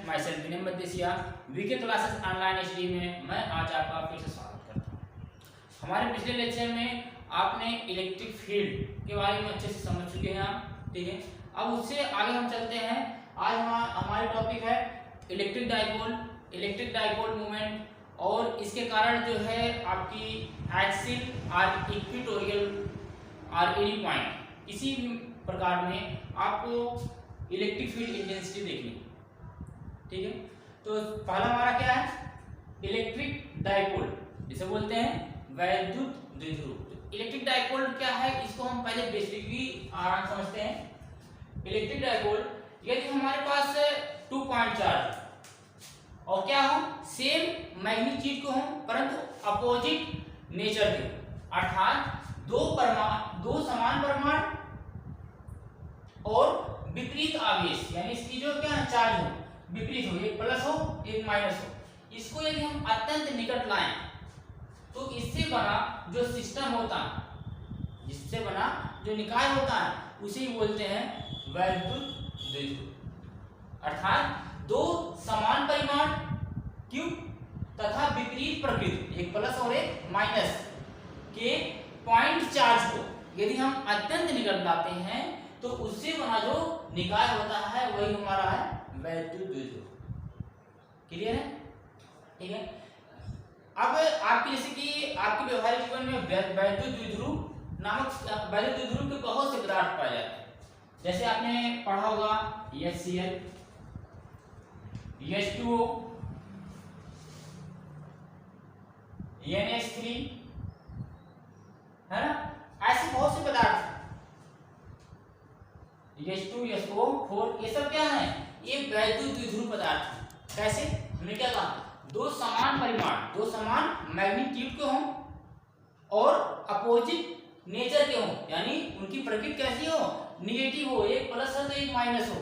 My self Vinay Madesiya VK classes online stream में मैं आज आपका फिर से स्वागत करता हूं। हमारे पिछले लेक्चर में आपने इलेक्ट्रिक फील्ड के बारे में अच्छे से समझ चुके हैं आप, ठीक है। अब उससे आगे हम चलते हैं। आज हमारी टॉपिक है इलेक्ट्रिक डाइपोल मोमेंट और इसके कारण जो है आपकी एक्सियल और इक्वेटोरियल और एनी पॉइंट किसी भी प्रकार में आपको इलेक्ट्रिक फील्ड इंटेंसिटी देखनी, ठीक है। तो पहला हमारा क्या है, इलेक्ट्रिक डाइपोल, जिसे बोलते हैं वैद्युत द्विध्रुव। तो इलेक्ट्रिक डाइपोल क्या है, इसको हम पहले बेसिकली आराम समझते हैं। इलेक्ट्रिक डाइपोल यदि हमारे पास 2 पॉइंट चार्ज और क्या हो, सेम मैग्नीट्यूड को हो परंतु अपोजिट नेचर के, अर्थात दो समान परमाणु और विपरीत आवेश, यानी इसकी जो क्या चार्ज हो विपरीत हो, एक प्लस हो एक माइनस हो। इसको यदि हम अत्यंत निकट लाएं तो इससे बना जो सिस्टम होता है, जिससे बना जो निकाय होता है, उसे ही बोलते हैं वैद्युत द्विध्रुव। अर्थात दो समान परिमाण क्यों तथा विपरीत प्रकृति, एक प्लस और एक माइनस के पॉइंट चार्ज को यदि हम अत्यंत निकट लाते हैं तो उससे बना जो निकाय होता है वही हमारा है वैद्युत द्विध्रुव। क्लियर है, ठीक है। अब आपके जैसे कि आपके व्यवहारिक जीवन में वैद्युत द्विध्रुव नामक वैद्युत द्विध्रुव के बहुत से पदार्थ पाए जाते हैं। जैसे आपने पढ़ा होगा HCl, H2O, NH3, है ना, ऐसे बहुत से पदार्थ H2, SO4, ये सब क्या है, ये वैद्युत द्विध्रुव पदार्थ है। कैसे, हमने क्या कहा, दो समान परिमाण, दो समान मैग्नीट्यूड के हों और अपोजिट नेचर के हों, यानी उनकी प्रकृति कैसी हो, निगेटिव हो, एक प्लस हो तो एक माइनस हो,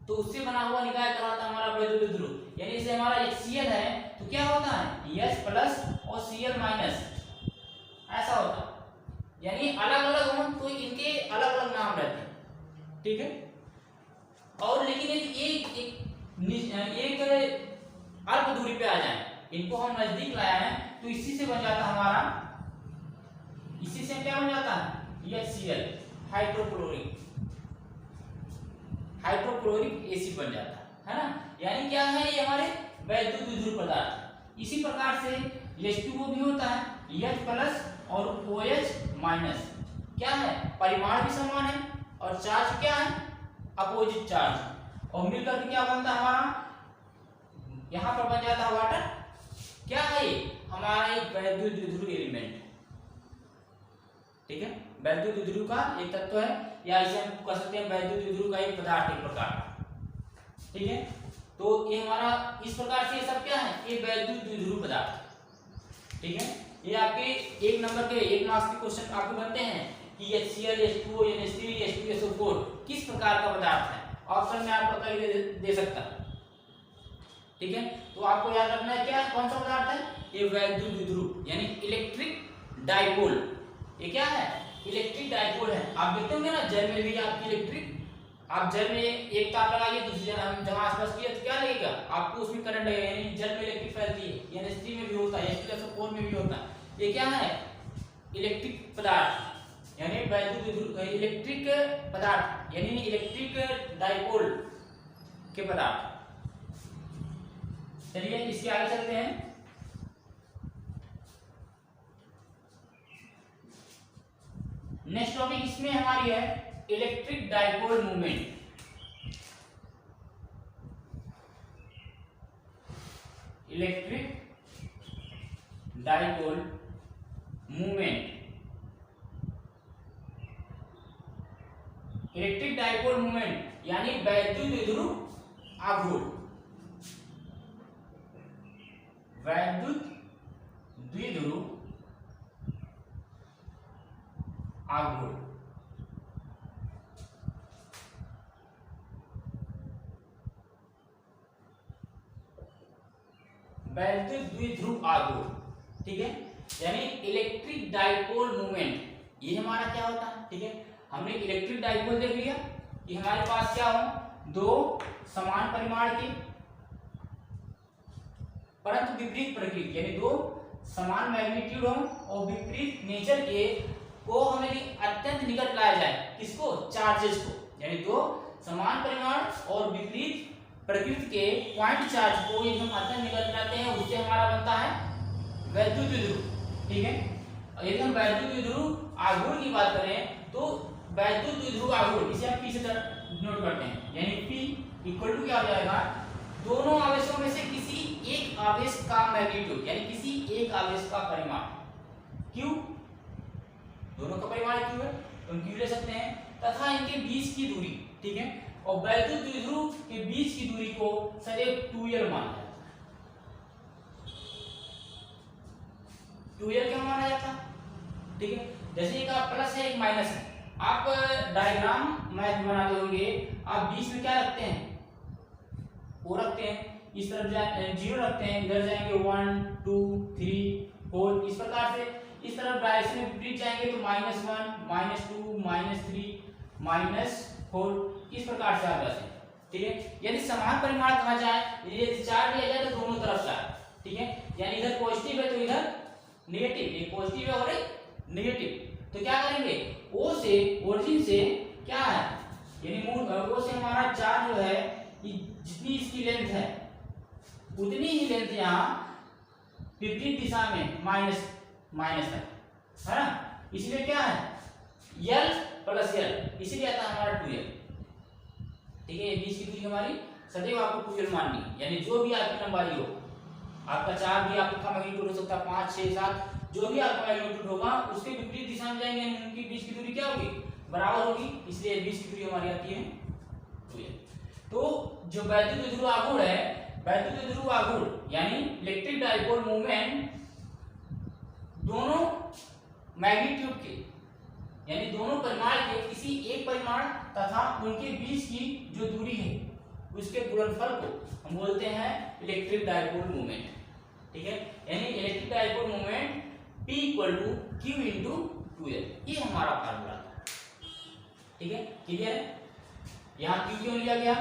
तो उससे बना हुआ निकाय कहलाता है हमारा वैद्युत द्विध्रुव। यानी जैसे हमारा HCl है तो क्या होता है, H प्लस और Cl माइनस, ऐसा होता है। यानी अलग अलग हों तो इनके अलग अलग नाम रहते हैं, ठीक है। और लेकिन यदि एक अल्प दूरी पे आ जाए, इनको हम नजदीक लाया है तो इसी से बन जाता हमारा, इसी से क्या बन जाता है, HCl, हाइड्रोक्लोरिक एसिड बन जाता है ना। यानी क्या है, ये हमारे वैद्युत द्विध्रुव पदार्थ। इसी प्रकार से H2O भी होता है, H प्लस और OH माइनस, क्या है, परिमाण भी समान है और चार्ज क्या है, अपोजिट चार्ज, और मिलकर के क्या बनता है हमारा, यहां पर बन जाता है वाटर। क्या है ये, हमारा एक वैद्युत द्विध्रुव एलिमेंट, ठीक है। वैद्युत द्विध्रुव का एक तत्व है, या इसे हम कह सकते हैं वैद्युत द्विध्रुव का एक पदार्थ, एक प्रकार का, ठीक है। तो ये हमारा इस प्रकार से ये सब क्या है, ये वैद्युत द्विध्रुव पदार्थ, ठीक है। ये आपके एक नंबर के एक मार्क्स के क्वेश्चन आपको बनते हैं कि HCl, H2O, NH3, H2, SO4 किस प्रकार का पदार्थ है, ऑप्शन में आपको कहीं दे सकता है, ठीक है। तो आपको याद रखना है क्या, कौन सा पदार्थ है, ये वैद्युत द्विध्रुव, यानी इलेक्ट्रिक डाइपोल। ये क्या है, इलेक्ट्रिक डाइपोल है। आप देखते होंगे ना जल में भी आपकी इलेक्ट्रिक, आप जल में एक तार लगाइए, दूसरी जगह आसपास किए तो क्या लगेगा आपको, उसमें करंट लगेगा, यानी जल में इलेक्ट्रिक फैलती है। NH3 में भी होता है, H2SO4 में भी होता है। ये क्या है, इलेक्ट्रिक पदार्थ, यानी वैद्युत इलेक्ट्रिक पदार्थ, यानी इलेक्ट्रिक डाइपोल के पदार्थ। चलिए इसके आगे चलते हैं। नेक्स्ट टॉपिक इसमें हमारी है electric dipole movement. Electric dipole movement, electric dipole movement यानी वैद्युत द्विध्रुव आघूर्ण, वैद्युत द्विध्रुव आघूर्ण। वैद्युत द्विध्रुव आघूर्ण, ठीक है। यानी इलेक्ट्रिक डाइपोल मूवमेंट, ये हमारा क्या होता है, ठीक है। हमने इलेक्ट्रिक डाइपोल देख लिया कि हमारे पास क्या हो, दो समान परिमाण के परंतु विपरीत प्रकृति, यानी दो समान मैग्नीट्यूड हो और विपरीत नेचर के को हमें अत्यंत निकट लाया जाए, किसको? चार्जेस को, यानी दो समान परिमाण और विपरीत प्रकृति के पॉइंट चार्ज को यदि हम अत्यंत निकट लाते हैं, उससे हमारा बनता है वैद्युत द्विध्रुव। ठीक है, यदि हम वैद्युत द्विध्रुव आघूर्ण की बात करें तो वैद्युत द्विध्रुव आघूर्ण, इसे हम P से नोट करते हैं, यानी P इक्वल टू क्या हो जाएगा? दोनों आवेशों में से किसी एक आवेश का मैग्नीट्यूड, यानी किसी एक आवेश का परिमाण Q, दोनों का परिमाण Q है तो हम Q ले सकते हैं, तथा इनके बीच की दूरी। ठीक है, और वैद्युत द्विध्रुव के बीच की दूरी को सदैव 2L माना जाता है। 2L क्यों माना जाता है? ठीक है, जैसे एक प्लस है एक माइनस है, आप डायग्राम मैथ बनाते होंगे, आप बीच में क्या रखते हैं? वो रखते हैं, इस तरफ 0 रखते हैं, इधर जाएंगे 1 2 3 4, इस प्रकार से इस तरफ डायरेक्शन में विपरीत जाएंगे तो -1 -2 -3 -4, इस प्रकार से आप जाते हैं। ठीक है, यदि समान परिमाण कहा जाए, यदि चार्ज लिया जाए तो दोनों तरफ चार्ज। ठीक है, यानी इधर पॉजिटिव है तो इधर नेगेटिव, एक पॉजिटिव है और एक नेगेटिव, तो क्या करेंगे? O से ओरिजिन से क्या है, यानी मूल O से हमारा चार्ज जो है, जितनी इसकी लेंथ है उतनी ही लेंथ यहाँ विपरीत दिशा में माइनस तक है ना, इसलिए क्या है? L प्लस L, इसलिए आता है हमारा 2L। ठीक है, ये बीच की दूरी हमारी सदैव आपको 2L माननी है, यानी जो भी आपकी लंबाई हो, आपका 4 भी आपका मैग्नीट्यूड हो सकता है, 5 6 7 जो भी आपका मैग्नीट्यूड होगा उसके विपरीत दिशा में जाएंगे, यानी उनकी बीच की दूरी क्या होगी? बराबर होगी, इसलिए बीच की दूरी हमारी आती है 2L। तो जो वैद्युत द्विध्रुव आघूर्ण है, वैद्युत द्विध्रुव आघूर्ण यानी इलेक्ट्रिक डाइपोल मूवमेंट दोनों मैग्नीट्यूड के, यानी दोनों परिमाण के किसी एक परिमाण तथा उनके बीच की जो दूरी है उसके गुणनफल को हम बोलते हैं इलेक्ट्रिक डाइपोल मूवमेंट। ठीक है, यानी electric dipole movement P equal to Q into 2L, ये हमारा फार्मूला था। ठीक है, क्लियर है? यहाँ Q क्यों लिया गया,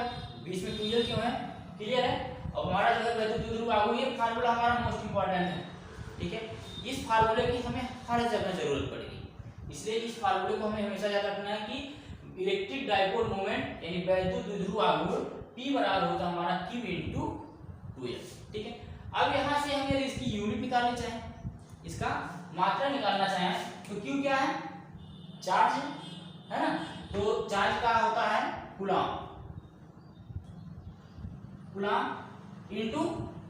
बीच में 2L क्यों है, क्लियर है? और हमारा जो है वैद्युत द्विध्रुव आघूर्ण, ये फार्मूला हमारा मोस्ट इंपॉर्टेंट है। ठीक है, इस फार्मूले की हमें हर जगह जरूरत पड़ेगी, इसलिए इस फार्मूले को हमें हमेशा याद रखना है कि इलेक्ट्रिक डाइपोल मोमेंट यानी वैद्युत द्विध्रुव आघूर्ण P बराबर होता है हमारा Q इंटू 2L। ठीक है, अब यहाँ से हम यदि इसकी यूनिट निकालना चाहें, इसका मात्रा निकालना चाहें, तो Q क्या है? चार्ज है ना, तो चार्ज का होता है कूलम इंटू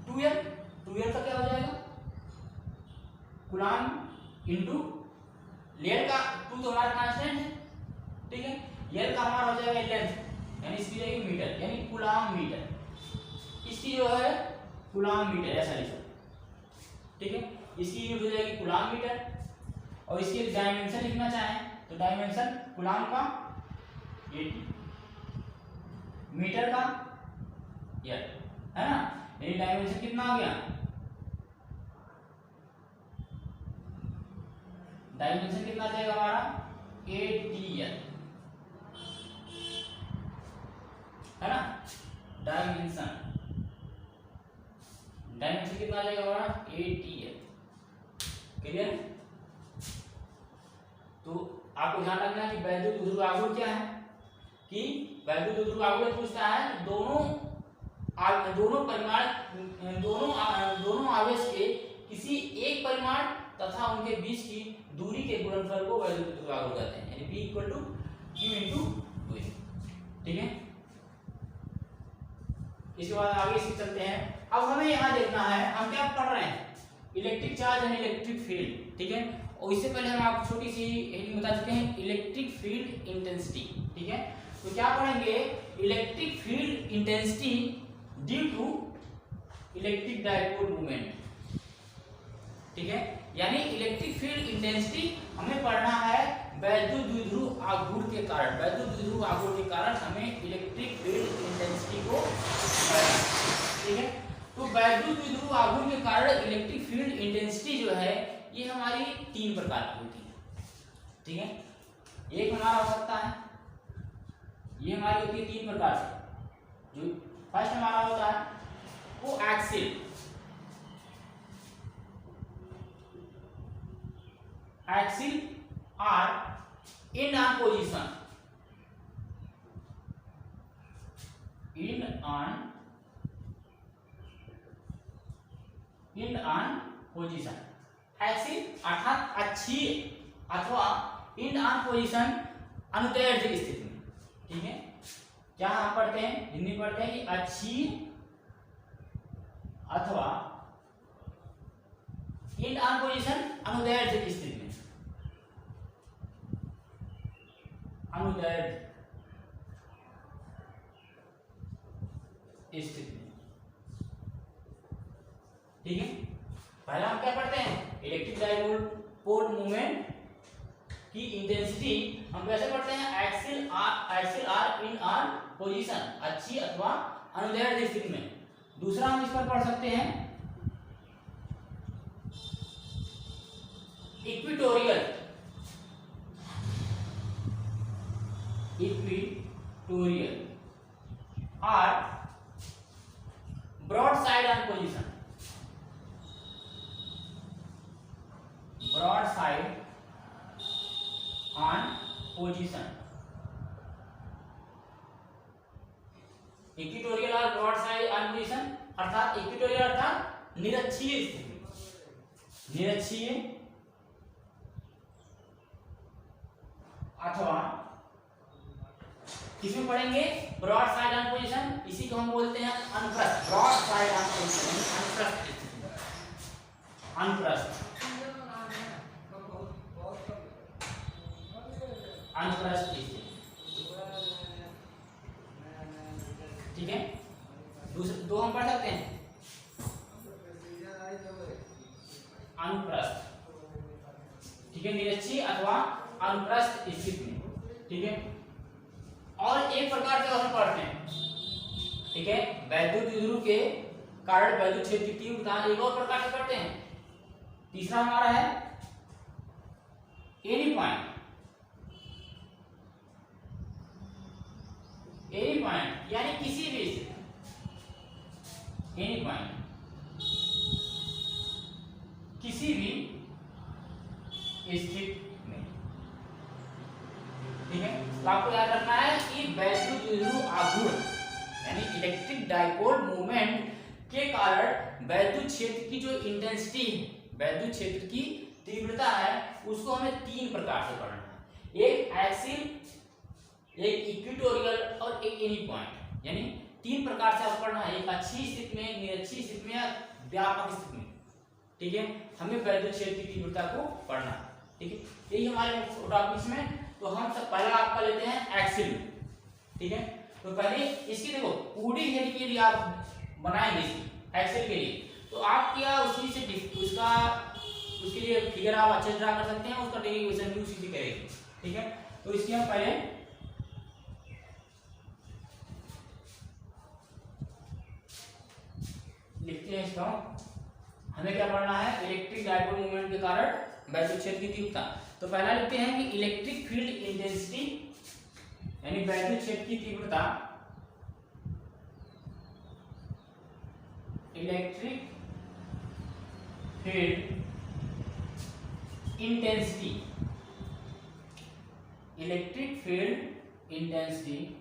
2L, 2L का क्या हो जाएगा? कूलम इंटू लेयर का 2 तो हमारा कांस्टेंट है। ठीक है, लेयर का हमारा हो जाएगा लेंथ, यानी इसकी जाएगी मीटर, यानी कूलम मीटर, इसकी जो है कूलम मीटर ऐसा लिखो। ठीक है, इसकी यूनिट हो जाएगी कूलम मीटर, और इसके डायमेंशन लिखना चाहें तो डायमेंशन कूलम का 80, मीटर का यार है ना, यानी डायमेंशन कितना हो गया? डायमेंशन कितना जाएगा हमारा? 8L है ना, डायमेंशन कितना जाएगा हमारा? 8L। क्लियर? तो आपको ध्यान रखना है कि वैद्युत द्विध्रुव आघूर्ण क्या है, कि वैद्युत द्विध्रुव आघूर्ण पूछता है दोनों परिमाण दोनों आवेश के किसी एक परिमाण तथा उनके बीच की दूरी के गुणनफल को वैद्युत द्विध्रुव आघूर्ण कहते हैं, यानी P equal to Q into 2L। ठीक है, इसके बाद आगे इसके चलते हैं। अब हमें यहाँ देखना है, हम क्या पढ़ रहे हैं? Electric charge and electric field. ठीक है, और इससे पहले हम आपको छोटी सी हेडिंग बता चुके हैं, इलेक्ट्रिक फील्ड इंटेंसिटी। ठीक है, तो क्या पढ़ेंगे? Electric field intensity due to electric dipole movement. ठीक है, यानी इलेक्ट्रिक फील्ड इंटेंसिटी हमें पढ़ना है वैद्युत द्विध्रुव आघूर्ण के कारण। वैद्युत द्विध्रुव आघूर्ण के कारण हमें इलेक्ट्रिक फील्ड इंटेंसिटी को पढ़ना। ठीक है, तो वैद्युत द्विध्रुव आघूर्ण के कारण इलेक्ट्रिक फील्ड इंटेंसिटी जो है ये हमारी 3 प्रकार की होती है। ठीक है, एक हमारा हो सकता है, ये हमारी होती है 3 प्रकार से। जो फर्स्ट हमारा होता है वो axial, axial or end on position, end on position. Axial अर्थात अच्छी अथवा इन ऑन पोजीशन अनुदैर्ध्य स्थिति में, ठीक है। क्या हम पढ़ते हैं, हिंदी पढ़ते हैं कि अच्छी अथवा इन ऑन पोजीशन अनुदैर्ध्य स्थिति में, अनुदैर्ध्य स्थिति में, ठीक है। पहला हम क्या पढ़ते हैं, इलेक्ट्रिक डाइपोल मूवमेंट की इंटेंसिटी हम कैसे पढ़ते हैं, axial or end on position, अच्छी अथवा अनुदैर्ध्य स्थिति में। दूसरा हम इस पर पढ़ सकते हैं equatorial or broad side on position, broad side on position. Equatorial और ब्रॉड साइड ऑन पोजीशन अर्थात इक्वेटोरियल अर्थात निरक्षीय स्थिति, निरक्षीय अथवा किसमें पढ़ेंगे, ब्रॉड साइड ऑन पोजीशन, इसी को हम बोलते हैं अनुप्रस्थ, ब्रॉड साइड ऑन पोजीशन, अनुप्रस्थ स्थिति, अनुप्रस्थ, अनुप्रस्थ स्थिति, ठीक है। दूसरे दो हम पढ़ सकते हैं, अनुप्रस्थ, ठीक है, निरक्षीय अथवा अनुप्रस्थ स्थिति में, ठीक है। और एक प्रकार से हम पढ़ते हैं, ठीक है, वैद्युत द्विध्रुव के कारण वैद्युत क्षेत्र की तीव्रता एक और प्रकार से पढ़ते हैं। तीसरा हमारा है एनी पॉइंट, एनी पॉइंट यानी किसी भी स्थिति, एनी पॉइंट किसी भी स्थिति में, ठीक है। तो आपको याद रखना है कि वैद्युत द्विध्रुव आघूर्ण यानी इलेक्ट्रिक डाइपोल मूवमेंट के कारण वैद्युत क्षेत्र की जो इंटेंसिटी है, वैद्युत क्षेत्र की तीव्रता है, उसको हमें तीन प्रकार से पढ़ना है, एक एक्सिल, एक इक्वेटोरियल और एक एनी पॉइंट, यानी तीन प्रकार से आपको पढ़ना है, एक अच्छी स्थिति में, निरक्षीय स्थिति में, व्यापक स्थिति में, ठीक है। हमें वैद्युत क्षेत्र की तीव्रता को पढ़ना है, ठीक है। यही हमारे टॉपिक्स में। तो हम सब पहला आपका लेते हैं एक्सिल, ठीक है। तो पहले इसकी देखो पूरी हेड के लिए आप बनाएंगे एक्सेल के लिए, तो आप क्या उसी से उसका उसके लिए फिगर आप अच्छे से ड्रा कर सकते हैं, उसका डेरिवेशन भी उसी से करेंगे, ठीक है। तो इसकी हम पहले लिखते हैं इसका, हमें क्या पढ़ना है, इलेक्ट्रिक डाइपोल मूवमेंट के कारण वैद्युत क्षेत्र की तीव्रता। तो पहला लिखते हैं कि इलेक्ट्रिक फील्ड इंटेंसिटी यानी वैद्युत क्षेत्र की तीव्रता, electric field intensity, electric field intensity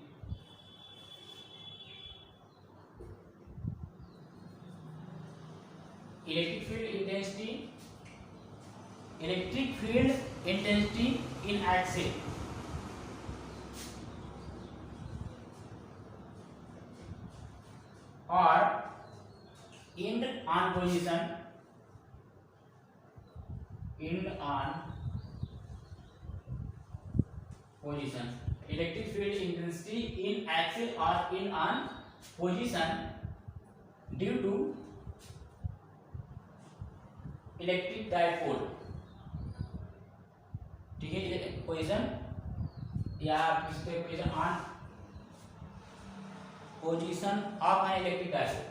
electric field intensity in axial और in on position, in on position, electric field intensity in axial or in on position due to electric dipole, ठीक है। Position या इस पे position on position of an electric dipole,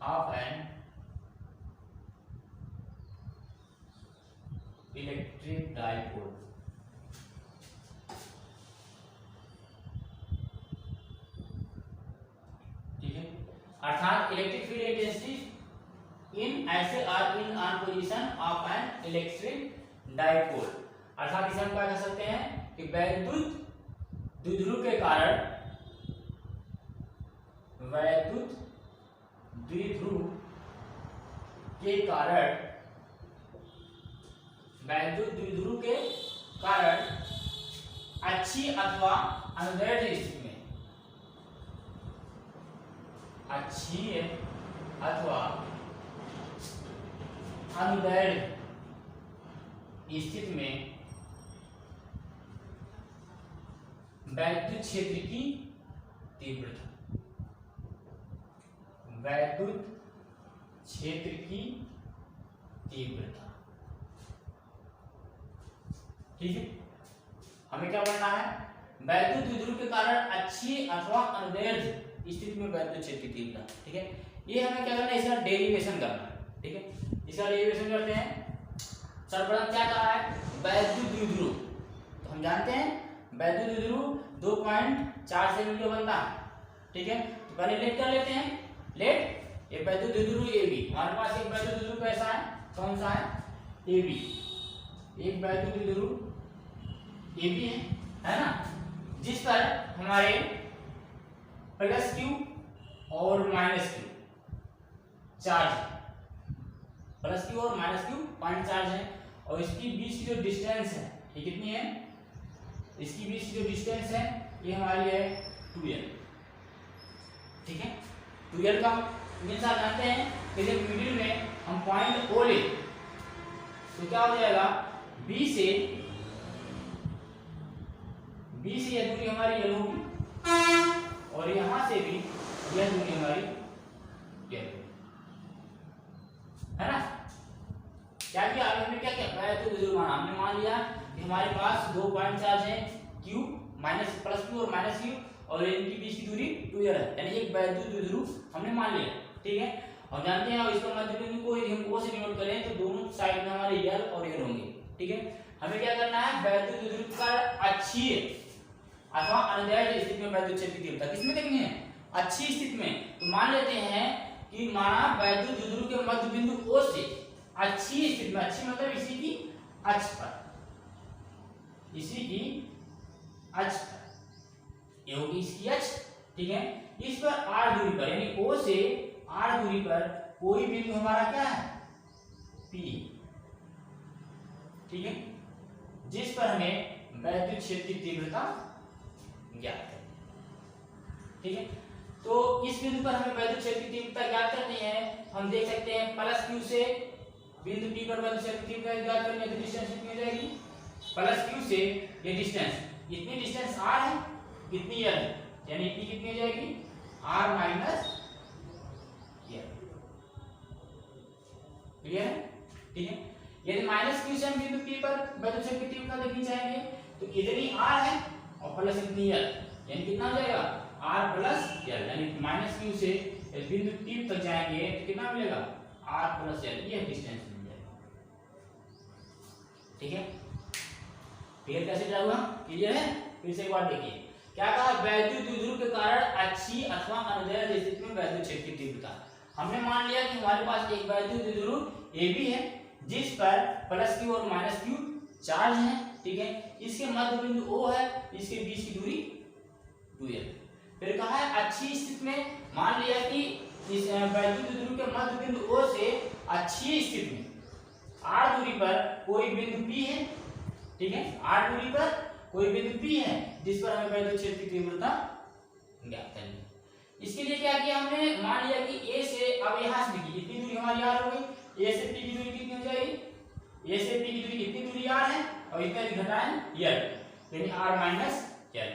of an electric dipole, ठीक है। अर्थात electric field intensity in ऐसे or end on position of an electric dipole. अर्थात इसे हम क्या कह सकते हैं कि वैद्युत द्विध्रुव के कारण वैद्युत द्विध्रुव के कारण वैद्युत द्विध्रुव के कारण अच्छी अथवा अनुदैर्ध्य स्थिति में अच्छी अथवा अनुदैर्ध्य स्थिति में वैद्युत क्षेत्र की तीव्रता वैद्युत क्षेत्र की तीव्रता। ठीक है, हमें क्या करना है, वैद्युत द्विध्रुव के कारण अच्छी अथवा अनुदैर्ध्य स्थिति में वैद्युत क्षेत्र की तीव्रता। ठीक है, ये हमें क्या करना है, इसका डेरिवेशन करना है। ठीक है, इसका डेरिवेशन करते हैं। सर्वप्रथम क्या कहा है, वैद्युत द्विध्रुव। तो हम जानते हैं वैद्युत द्विध्रुव 2.4 से मिलकर बनता है। ठीक है, तो पहले लेट कर लेते हैं। लेट ये वैद्युत द्विध्रुव AB, हमारे पास एक वैद्युत द्विध्रुव कैसा है, कौन सा है, AB। एक वैद्युत द्विध्रुव AB है ना, जिस पर हमारे प्लस Q और minus Q charge, plus Q और माइनस Q पॉइंट चार्ज है, और इसकी बीच की जो डिस्टेंस है ये कितनी है, इसकी बीच की जो डिस्टेंस है ये हमारी है 2L। ठीक है, 2L का मीन्स आप जानते हैं कि जब मिडिल में हम पॉइंट O ले तो क्या हो जाएगा, B से यह दूरी हमारी L होगी, और यहां से भी यह दूरी हमारी L है ना। क्या किया, अभी हमने क्या किया, वैद्युत द्विध्रुव माना, हमने मान लिया कि हमारे पास 2 पॉइंट चार्ज है, Q माइनस प्लस Q और माइनस Q, और इनकी बीच की दूरी 2L है, यानी एक वैद्युत द्विध्रुव हमने मान लिया। ठीक है, और जानते हैं इसका मध्य बिंदु को यदि हम O से डिनोट करें तो दोनों साइड में हमारे L और L होंगे। ठीक है, हमें क्या करना है, वैद्युत द्विध्रुव का अक्षीय अथवा अनुदैर्ध्य स्थिति में वैद्युत क्षेत्र की तीव्रता किसमें देखनी है, अच्छी स्थिति में। तो मान लेते हैं कि माना वैद्युत द्विध्रुव के मध्य बिंदु O से अच्छी स्थिति में, अच्छी मतलब इसी की अक्ष पर, इसी की अक्ष पर, ये होगी इसकी अक्ष। ठीक है, इस पर r दूरी पर, यानी O से r दूरी पर कोई बिंदु हमारा क्या है, P। ठीक है, जिस पर हमें वैद्युत क्षेत्र की तीव्रता ज्ञात है। ठीक है, तो इस बिंदु पर हमें वैद्युत क्षेत्र की तीव्रता ज्ञात करनी है। हम देख सकते हैं प्लस Q से बिंदु P पर वैद्युत क्षेत्र की तीव्रता ज्ञात करनी है, तो डिस्टेंस कितनी हो जाएगी, प्लस Q से ये डिस्टेंस, इतनी डिस्टेंस r है, कितनी L है, यानी P कितनी हो जाएगी, r माइनस L। क्लियर है। ठीक है, यदि माइनस Q से हम बिंदु P पर वैद्युत क्षेत्र की तीव्रता देखनी चाहेंगे तो इतनी r है और प्लस इतनी L, यानी कितना हो जाएगा, r प्लस L, यानी माइनस Q से बिंदु P तक जाएंगे तो कितना मिलेगा, r प्लस L, ये डिस्टेंस मिल जाएगा। ठीक है, क्लियर कैसे क्या हुआ, क्लियर है। फिर से एक बार देखिए, क्या कहा, वैद्युत द्विध्रुव के कारण अच्छी अथवा अनुदैर्ध्य स्थिति में वैद्युत क्षेत्र की तीव्रता। हमने मान लिया कि हमारे पास एक वैद्युत द्विध्रुव AB है जिस पर प्लस Q और माइनस Q चार्ज है। ठीक है, इसके मध्य बिंदु O है, इसके बीच की दूरी 2L। फिर कहा है अच्छी स्थिति में, मान लिया कि इस वैद्युत द्विध्रुव के मध्य बिंदु O से अच्छी स्थिति में r दूरी पर कोई बिंदु P है। ठीक है, r दूरी पर कोई बिंदु P है जिस पर हमें वैद्युत क्षेत्र की तीव्रता ज्ञात करनी है। इसके लिए क्या किया हमने, मान लिया कि A से, अब यहां से देखिए इतनी दूरी हमारी r हो गई, A से P की दूरी कितनी हो जाएगी, A से P की दूरी कितनी दूरी r है, और इतना भी घटाएं L, यानी r माइनस L।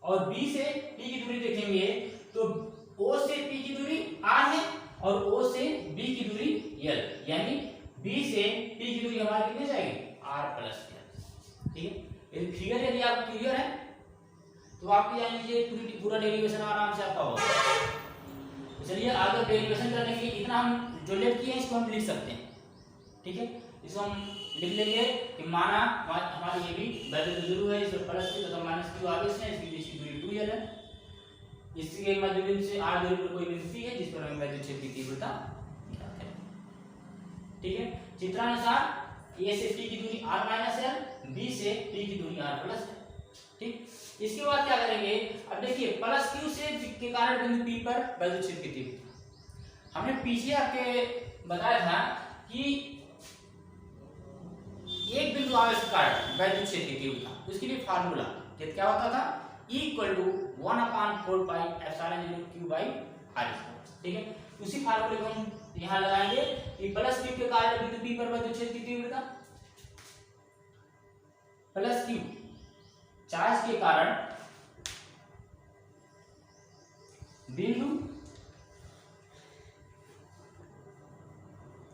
और B से P की दूरी देखेंगे तो O से P की दूरी r है और O से B की दूरी L, यानी B से P की दूरी हमारी कितनी जाएगी, r प्लस L। ठीक है, यदि फिगर यदि आप क्लियर है तो आपकी जान लीजिए पूरा डेरिवेशन आराम से आपका होगा। तो चलिए आगे डेरिवेशन करने के लिए इतना हम जो लेट किए हैं इसको हम लिख सकते हैं। ठीक है, इसको हम लिख लेंगे कि माना हमारी ये भी वैद्युत द्विध्रुव है, इसमें प्लस Q तथा माइनस Q आगे से, इसकी बीच की दूरी 2L है, इसके मध्य बिंदु से r दूरी पर कोई बिंदु P है जिस पर हमें वैद्युत क्षेत्र की तीव्रता ज्ञात है। ठीक है, चित्रानुसार ए से टी की दूरी r माइनस एल, बी से टी की दूरी r प्लस है। ठीक, इसके बाद क्या करेंगे, अब देखिए प्लस क्यू से के कारण बिंदु पी पर वैद्युत क्षेत्र की तीव्रता हमने पीछे आपके बताया था कि एक बिंदु आवेश के कारण वैद्युत क्षेत्र की तीव्रता, उसके लिए फार्मूला क्या होता था, E equal to 1/4 pi epsilon 0 q by r। ठीक है, उसी फार्मूले को हम यहां लगाएंगे कि प्लस q के कारण बिंदु P पर वैद्युत क्षेत्र की तीव्रता, प्लस q चार्ज के कारण बिंदु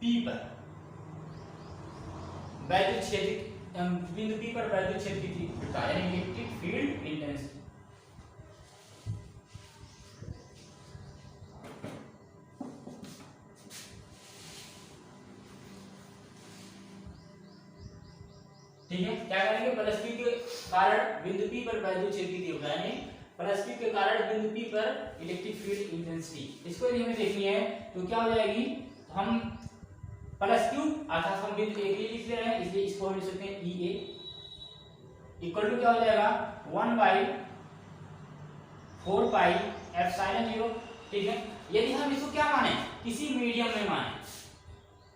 P पर वैद्युत क्षेत्र, बिंदु P पर वैद्युत क्षेत्र की तीव्रता यानी इलेक्ट्रिक फील्ड इंटेंसिटी। ठीक है, क्या करेंगे, प्लस Q के कारण बिंदु P पर वैद्युत क्षेत्र की तीव्रता यानी प्लस Q के कारण बिंदु P पर इलेक्ट्रिक फील्ड इंटेंसिटी, इसको यदि हमें देखनी है तो क्या हो जाएगी, हम प्लस Q अर्थात हम बिंदु A के लिए लिख रहे हैं इसलिए इसको हम लिख सकते हैं EA इक्वल टू क्या हो जाएगा 1/4 पाई एप्सिलॉन 0। ठीक है, यदि हम इसको क्या माने, किसी मीडियम में माने,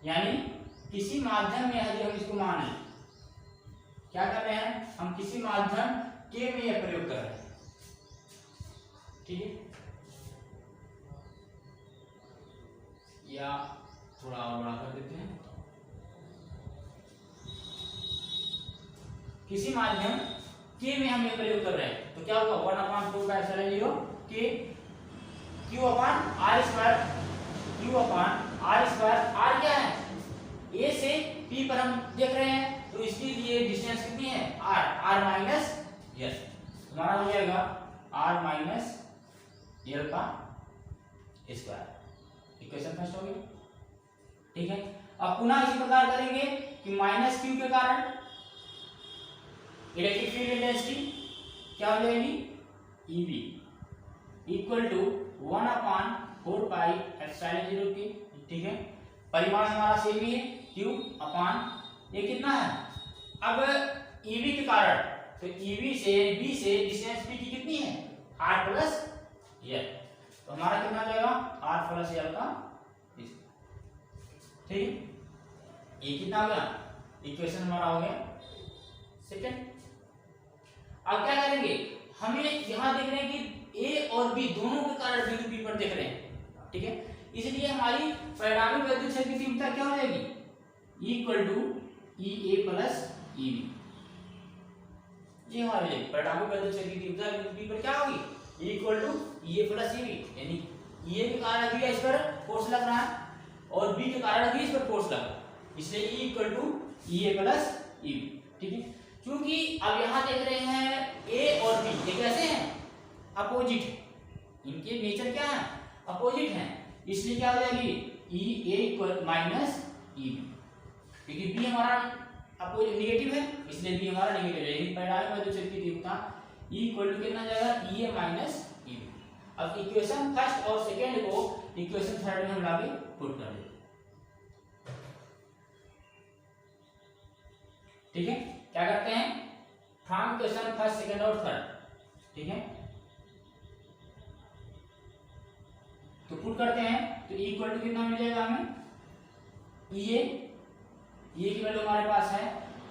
यानी किसी माध्यम में यदि हम इसको माने, क्या कर रहे हैं, हम किसी माध्यम के में यह प्रयोग कर रहे हैं। ठीक है, या थोड़ा और बड़ा कर देते हैं, किसी माध्यम के में हम ये प्रयोग कर रहे हैं तो क्या होगा 1/4 पाई एप्सिलॉन 0 के q अपान r स्क्वायर, q अपान r स्क्वायर, r क्या है, a से p पर हम देख रहे हैं तो इसके लिए डिस्टेंस कितनी है r माइनस एल, हमारा हो जाएगा r माइनस एल का स्क्वायर। इक्वेशन फर्स्ट हो गई। ठीक है, अब पुनः इसी प्रकार करेंगे कि माइनस क्यू के कारण इलेक्ट्रिक फील्ड इंटेंसिटी क्या हो जाएगी, EB equal to 1/4 pi epsilon 0 के। ठीक है, परिमाण हमारा सेम ही है, Q अपान ये कितना है, अब EB के कारण तो EB से B से डिस्टेंस P की कितनी है r प्लस एल, तो हमारा कितना आ जाएगा r प्लस एल का। ठीक, ये कितना हो गया, इक्वेशन हमारा हो गया सेकंड। अब क्या करेंगे, हमें यहां देख रहे हैं कि A और B दोनों के कारण बिंदु P पर देख रहे हैं। ठीक है, इसलिए हमारी परिणामी वैद्युत क्षेत्र की तीव्रता क्या हो जाएगी, equal to EA plus EB। ये हमारे परिणामी वैद्युत क्षेत्र की तीव्रता बिंदु P पर क्या होगी, equal to EA plus EB, यानी EA के कारण अभी इस पर फोर्स लग रहा है और B के कारण अभी इस पर फोर्स लग रहा है, इसलिए E equal to EA plus EB। ठीक है, क्योंकि अब यहां देख रहे हैं A और B ये कैसे हैं, अपोजिट है, इनके नेचर क्या है, अपोजिट है, इसलिए क्या हो जाएगी EA इक्वल माइनस EB, क्योंकि B हमारा अपोजिट नेगेटिव है इसलिए B हमारा नेगेटिव है, यानी परिणामी वैद्युत क्षेत्र की तीव्रता E इक्वल टू कितना जाएगा, EA माइनस EB। अब इक्वेशन फर्स्ट और सेकंड को इक्वेशन थर्ड में हम लाके पुट कर देते। ठीक है, क्या करते हैं, फ्रॉम इक्वेशन फर्स्ट सेकंड और थर्ड। ठीक है, तो पुट करते हैं तो E इक्वल टू कितना मिल जाएगा हमें, EA की वैल्यू हमारे पास है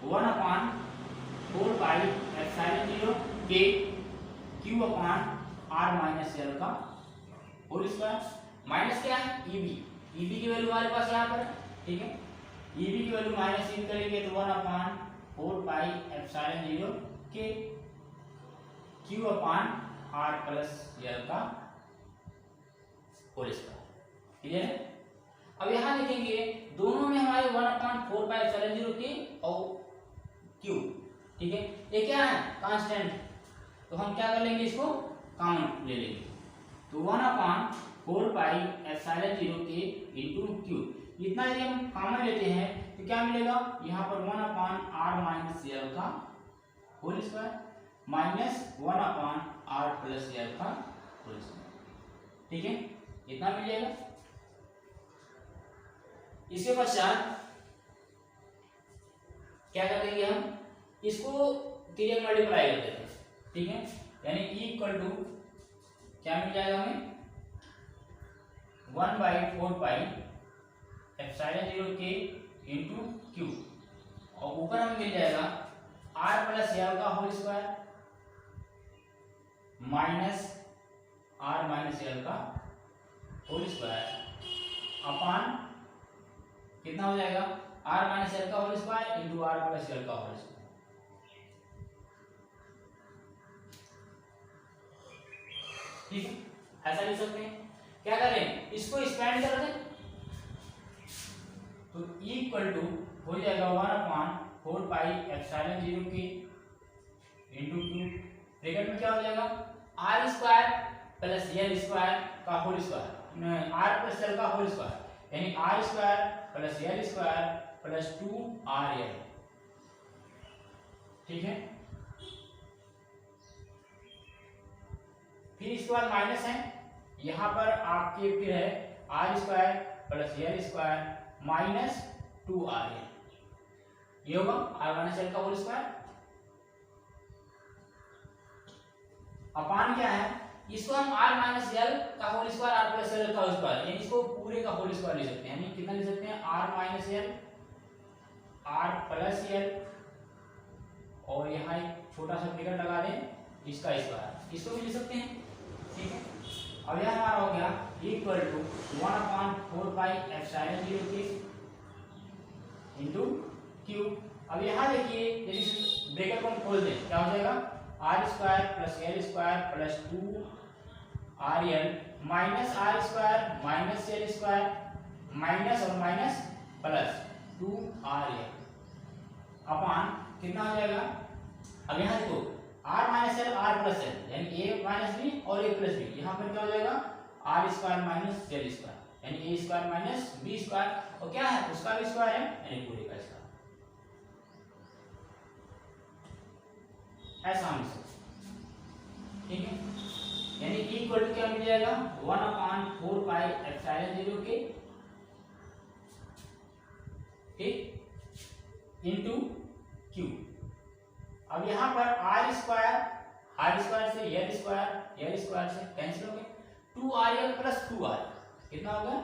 1/4 पाई एप्सिलॉन 0 के Q अपान r माइनस एल का होल स्क्वायर, माइनस क्या है EB की वैल्यू हमारे पास यहाँ पर है। ठीक है, EB की वैल्यू माइनस इन करेंगे तो 1/4 पाई एप्सिलॉन 0 के Q अपान r प्लस एल का होल स्क्वायर। क्लियर है, अब यहाँ देखेंगे दोनों में हमारे 1/4 पाई एप्सिलॉन 0 के और Q। ठीक है, ये क्या है, कांस्टेंट, तो हम क्या कर लेंगे, इसको कॉमन ले लेंगे, तो 1/4 पाई एप्सिलॉन 0 के इंटू Q, इतना यदि हम कॉमन लेते हैं तो क्या मिलेगा, यहाँ पर 1/r माइनस एल का whole square minus 1/r plus L का होल स्क्वायर। ठीक है, इतना मिल जाएगा। इसके पश्चात क्या कर देंगे हम इसको 3 मल्टीप्लाई कर देते हैं, ठीक है, यानी इक्वल टू क्या मिल जाएगा हमें 1/4πε0k इंटू क्यू, और ऊपर हमें मिल जाएगा r प्लस l का whole square minus r minus l का होल स्क्वायर अपान कितना हो जाएगा r माइनस l का whole square into r plus l का होल स्क्वायर। ठीक है, ऐसा लिख सकते हैं। क्या करें इसको एक्सपेंड कर दें तो इक्वल टू हो जाएगा 1/4πε0k इंटू क्यू, ब्रैकेट में क्या हो जाएगा r square plus l square का whole square, r plus l का होल स्क्वायर, यानी r square plus l square plus 2rl। ठीक है, फिर इसके बाद माइनस है, यहाँ पर आपके फिर है r square plus l square minus 2rl, ये होगा r माइनस l का होल स्क्वायर अपान क्या है इसको हम r माइनस l का whole square r plus l का होल स्क्वायर, यानी इसको पूरे का होल स्क्वायर लिख सकते हैं, यानी कितना लिख सकते हैं r minus l r plus l और यहाँ एक छोटा सा ब्रैकेट लगा दें इसका स्क्वायर, इसको भी लिख सकते हैं। ठीक है, अब यह हमारा हो गया equal to 1/4πε0k into Q. अब यहाँ देखिए यदि ब्रैकेट को हम खोल दें क्या हो जाएगा r square plus l square plus 2rl minus r square minus l square minus और माइनस प्लस 2rl अपान कितना हो जाएगा। अब यहाँ देखो r minus l r plus l यानी a माइनस b और a प्लस b, यहाँ पर क्या हो जाएगा r square minus l square यानी a square minus b square, और क्या है उसका भी स्क्वायर है यानी पूरे का स्क्वायर, ऐसा हम लिख सकते हैं। ठीक है, यानी इक्वल टू क्या मिल जाएगा 1/4πε0k ठीक इंटू क्यू। अब यहाँ पर r स्क्वायर से l स्क्वायर से कैंसिल हो गए, 2rl प्लस 2r कितना होगा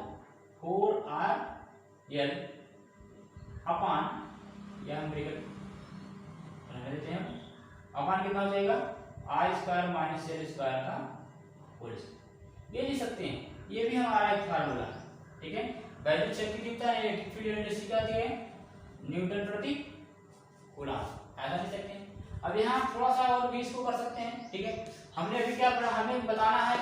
4rl अपान यह हम ब्रैकेट बना देते हैं, अपान कितना हो जाएगा r square minus l square का होल स्क्वायर, ये लिख सकते हैं। ये भी हमारा एक फार्मूला है। ठीक है, वैद्युत शक्ति कितना है इलेक्ट्रिक फील्ड एनर्जी का दिया है न्यूटन प्रति कूलम्ब, ऐसा लिख सकते हैं। अब यहाँ थोड़ा सा और भी इसको कर सकते हैं। ठीक है, हमने अभी क्या पढ़ा, हमें बताना है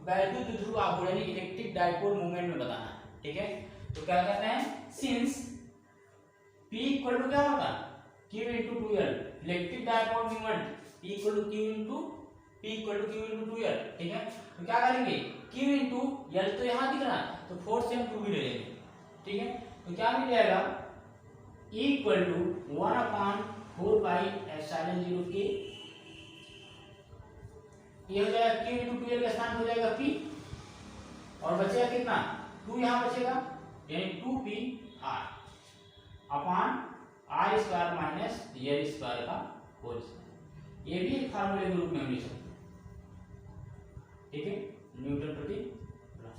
वैद्युत ध्रुव आघूर्ण यानी इलेक्ट्रिक डाइपोल मूवमेंट में बताना है। ठीक है, तो क्या करते हैं सिंस P इक्वल टू क्या होगा Q into 2L, electric dipole movement P equal to Q into 2L। ठीक है, तो क्या करेंगे Q इंटू L तो यहाँ दिख रहा है तो 4 से हम 2 भी ले लेंगे। ठीक है, तो क्या मिल जाएगा इक्वल टू 1/4πε0k, ये हो जाएगा Q इंटू 2L का स्थान हो जाएगा P और बचेगा कितना 2 यहाँ बचेगा यानी 2pr अपान r square minus l square का होल स्क्वायर, ये भी एक फार्मूले के रूप में हम लिख सकते हैं। ठीक है, न्यूटन प्रति कूलम्ब,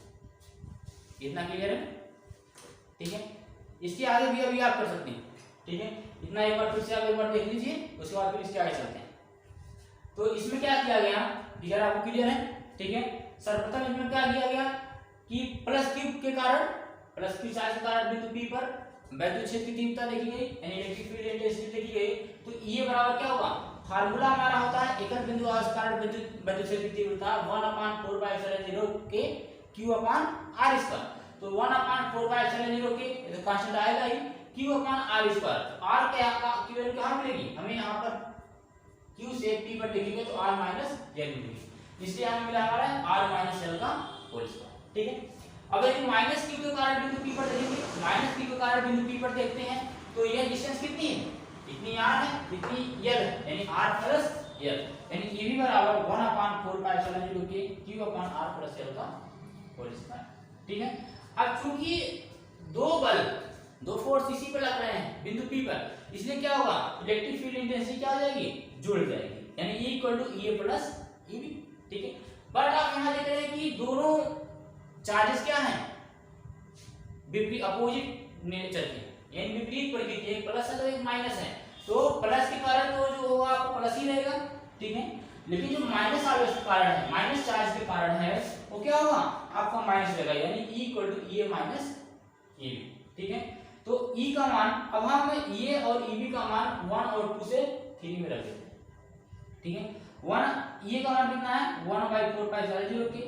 इतना क्लियर है। ठीक है, इसके आगे भी अभी आप कर सकते हैं। ठीक है, इतना एक बार फिर से आप एक बार देख लीजिए, उसके बाद फिर इसके आगे चलते हैं। तो इसमें क्या किया गया फिगर आपको क्लियर है। ठीक है, सर्वप्रथम इसमें क्या किया गया कि प्लस क्यू के कारण प्लस क्यू चार्ज के कारण बिंदु P पर वैद्युत क्षेत्र की तीव्रता देखी गई यानी इलेक्ट्रिक फील्ड इंटेंसिटी देखी गई। तो E बराबर क्या होगा, फार्मूला हमारा होता है एकल बिंदु आवेश कारण वैद्युत क्षेत्र की तीव्रता 1/4πε0k q अपान r स्क्वायर। तो 1/4πε0k तो कांस्टेंट आएगा ही q अपान r स्क्वायर। r क्या की वैल्यू कहां मिलेगी हमें, यहाँ पर q से p पर देखेंगे तो r माइनस l मिलेगी, इसलिए हमें मिला हमारा r माइनस l का होल स्क्वायर। ठीक है, अब यदि माइनस q के कारण बिंदु p पर देखेंगे, माइनस q के कारण बिंदु p पर देखते हैं तो यह डिस्टेंस कितनी है, इतनी r है, इतनी l है यानी r प्लस l, यानी ये भी बराबर 1/4πε0k q अपान r प्लस l का होल स्क्वायर। ठीक है, अब चूंकि दो फोर्स इसी पर लग रहे हैं बिंदु P पर, इसलिए क्या होगा, इलेक्ट्रिक फील्ड इंटेंसिटी क्या हो जाएगी, जुड़ जाएगी, यानी E equal to E plus EB। ठीक है, बट आप यहाँ देख रहे हैं कि दोनों चार्जेस क्या हैं, विपरीत अपोजिट नेचर के, यानी विपरीत प्रकृति, एक प्लस है तो एक माइनस है, तो प्लस के कारण तो जो होगा आपको प्लस ही रहेगा। ठीक है, लेकिन जो माइनस आवेश के कारण है, माइनस चार्ज के कारण है, वो क्या होगा, आपका माइनस रहेगा, यानी E equal to E minus EB। ठीक है, तो E का मान अब हम E और EB का मान 1 और 2 से 3 में रख देते हैं। ठीक है, 1 E का मान कितना है, 1/4π0 के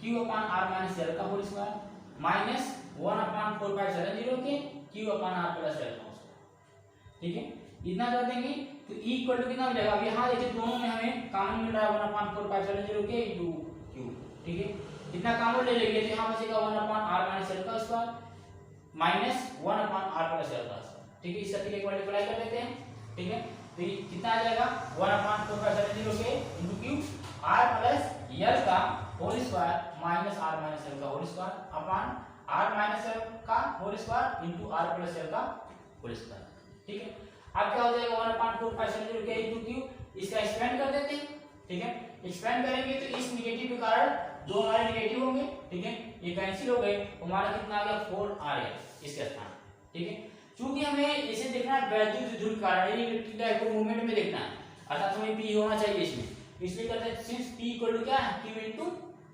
Q/r माइनस L का होल स्क्वायर माइनस 1/4π0 के Q/r प्लस L का स्क्वायर। ठीक है, इतना कर देंगे तो E इक्वल टू कितना मिलेगा, अब यहाँ देखिए दोनों में हमें कॉमन मिल रहा है 1/4π0 के इनटू Q। ठीक है, इतना कॉमन ले लेंगे तो यहाँ बचेगा 1/r माइनस L का square minus 1/r plus L का स्क्वायर। ठीक है, इस सब के मल्टीप्लाई कर देते हैं। ठीक है, तो ये कितना आ जाएगा 1/4π0 के into Q r plus L का whole square minus r minus L का whole square upon r minus L का whole square into r plus L का होल स्क्वायर। ठीक है, अब क्या हो जाएगा 1/4π0 के इनटू Q, इसका एक्सपेंड कर देते हैं। ठीक है, एक्सपेंड करेंगे तो इस नेगेटिव के कारण दो हमारे नेगेटिव होंगे। ठीक है, ये कैंसिल हो गए, हमारा कितना आ गया 4r इसके स्थान। ठीक है, चूंकि हमें इसे देखना है वैद्युत ध्रुव कारण, यानी इलेक्ट्रिक डाइपोल मूवमेंट में देखना है, अर्थात हमें P होना चाहिए इसमें, इसलिए करते हैं सिंस P इक्वल टू क्या है, Q इनटू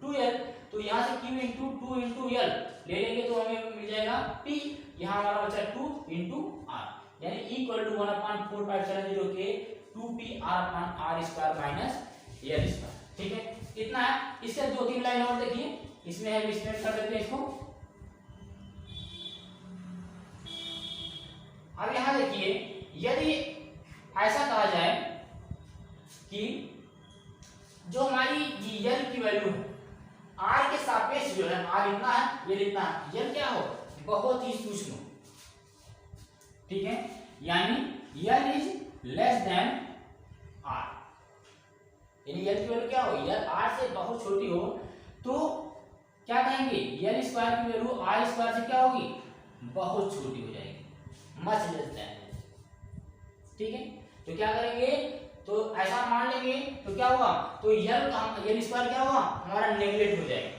2L, तो यहाँ से Q इनटू 2 इनटू L ले लेंगे तो हमें मिल जाएगा P, यहाँ हमारा बचा 2 इनटू R, यानी E इक्वल टू 1/4π0 के 2pr/r square minus L square. ठीक है, कितना है, इसके 2-3 लाइन और देखिए, इसमें हम स्प्लिट कर देते हैं इसको। अब यहां देखिए, यदि ऐसा कहा जाए कि जो हमारी L की वैल्यू R के सापेक्ष जो है, R इतना है, ये इतना है, L क्या हो, बहुत ही सूक्ष्म। ठीक है, यानी L is less than R, यानी L की वैल्यू क्या हो, L R से बहुत छोटी हो तो क्या कहेंगे, L स्क्वायर की वैल्यू R स्क्वायर से क्या होगी, बहुत छोटी हो जाएगी, मच लेस देन। ठीक है, तो क्या करेंगे, तो ऐसा मान लेंगे तो क्या होगा, तो L स्क्वायर क्या होगा, हमारा नेगलेक्ट हो जाएगा,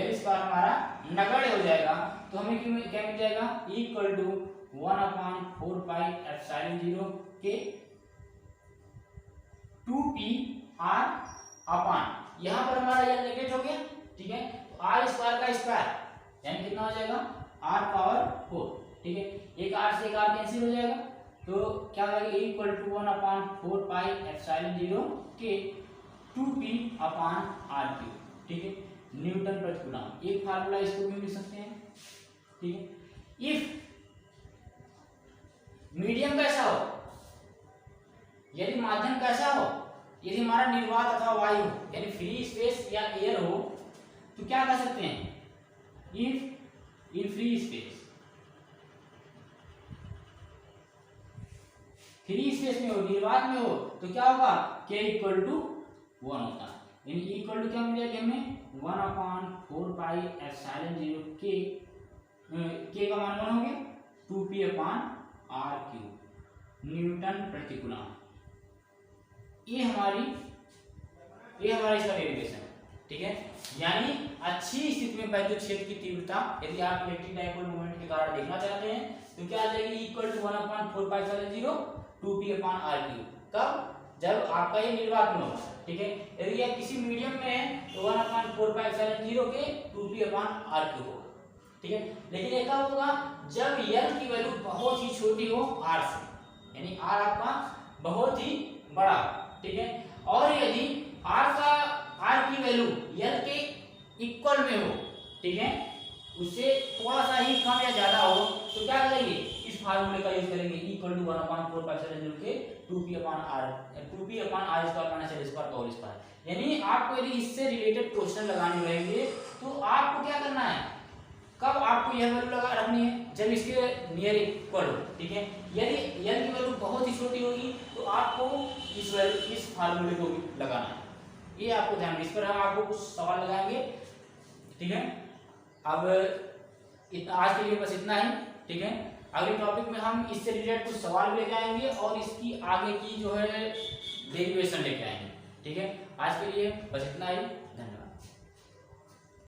L स्क्वायर हमारा नगण्य हो जाएगा, तो हमें क्या मिल जाएगा, E इक्वल टू 1/4π0 के 2pr अपॉन, यहाँ पर हमारा L नेगलेक्ट हो गया। ठीक है, तो R स्क्वायर का स्क्वायर यानी कितना हो जाएगा, R पावर 4। ठीक है, एक R से एक R कैंसिल हो जाएगा, तो क्या हो जाएगा, E इक्वल टू 1/4π0 के 2p/r³। ठीक है, न्यूटन प्रति कूलम, एक फार्मूला इसको भी मिल सकते हैं। ठीक है, इफ मीडियम कैसा हो, यदि माध्यम कैसा हो, यदि हमारा निर्वात अथवा वायु यानी फ्री स्पेस या एयर हो, तो क्या कर सकते हैं, इफ इन फ्री स्पेस में हो, निर्वात में हो, तो क्या होगा, k इक्वल टू 1 होता है, यानी E इक्वल टू क्या मिल जाएगा हमें 1/4π0 k का मान 1 हो गया, 2p/r³ न्यूटन प्रति कूलम। ये हमारा इसका डेरिवेशन है। ठीक है, यानी अच्छी स्थिति में वैद्युत क्षेत्र की तीव्रता यदि आप इलेक्ट्रिक डाइपोल मोमेंट के कारण देखना चाहते हैं तो क्या आ जाएगी, इक्वल टू 1/4π0 2p/r³। कब, जब आपका ये निर्वात में होगा। ठीक है, यदि आप किसी मीडियम में है तो 1/4π0 के 2p/r³ होगा। ठीक है, लेकिन ये कब होगा, जब L की वैल्यू बहुत ही छोटी हो R से, यानी R आपका बहुत ही बड़ा। ठीक है, और यदि R की वैल्यू L के इक्वल में हो, ठीक है, उससे थोड़ा सा ही कम या ज्यादा हो, तो क्या करेंगे, इस फार्मूले का यूज करेंगे, इक्वल टू 1/4π0 के 2p/r² माइनस L स्क्वायर का होल स्क्वायर। यानी आपको यदि इससे रिलेटेड क्वेश्चन लगाने रहेंगे तो आपको क्या करना है, कब आपको यह वैल्यू लगा रखनी है, जब इसके नियर इक्वल हो। ठीक है, यदि L की वैल्यू बहुत ही छोटी होगी तो आपको इस फार्मूले को भी लगाना है, ये आपको ध्यान, इस पर हम आपको कुछ सवाल लगाएंगे। ठीक है, अब आज के लिए बस इतना ही। ठीक है, अगले टॉपिक में हम इससे रिलेटेड कुछ सवाल लेके आएंगे और इसकी आगे की जो है डेरिवेशन लेके आएंगे। ठीक है, आज के लिए बस इतना ही, धन्यवाद।